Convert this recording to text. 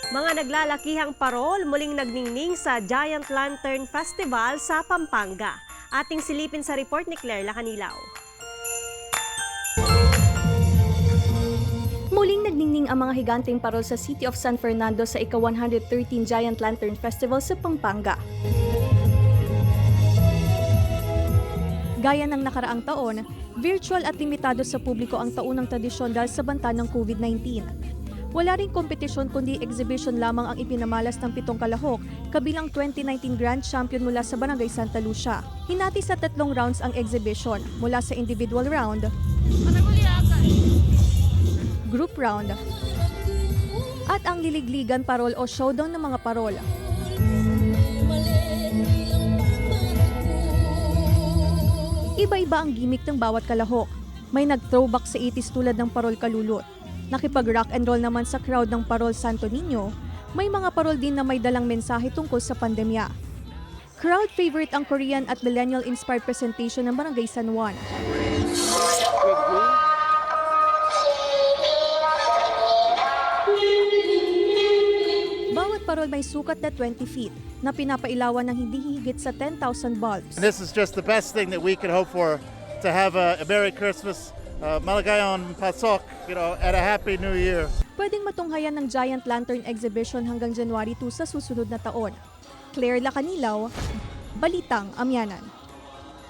Mga naglalakihang parol muling nagningning sa Giant Lantern Festival sa Pampanga. Ating silipin sa report ni Claire Lacanilaw. Muling nagningning ang mga higanteng parol sa City of San Fernando sa ika-113 Giant Lantern Festival sa Pampanga. Gaya ng nakaraang taon, virtual at limitado sa publiko ang taunang tradisyon dahil sa banta ng COVID-19. Wala ring kompetisyon kundi exhibition lamang ang ipinamalas ng 7 kalahok, kabilang 2019 Grand Champion mula sa Barangay Santa Lucia. Hinati sa 3 rounds ang exhibition, mula sa individual round, group round, at ang liligligan parol o showdown ng mga parol. Iba-iba ang gimmick ng bawat kalahok. May nag-throwback sa 80s tulad ng parol Kalulot. Nakipag-rock and roll naman sa crowd ng parol Santo Niño. May mga parol din na may dalang mensahe tungkol sa pandemya. Crowd favorite ang Korean at millennial-inspired presentation ng Barangay San Juan. Bawat parol may sukat na 20 feet na pinapailawan ng hindi hihigit sa 10,000 bulbs. And this is just the best thing that we could hope for, to have a Merry Christmas, Malagayon Pasok, and a Happy New Year. Pwedeng matunghayan ng Giant Lantern Exhibition hanggang January 2 sa susunod na taon. Claire Lacanilaw, Balitang Amyanan.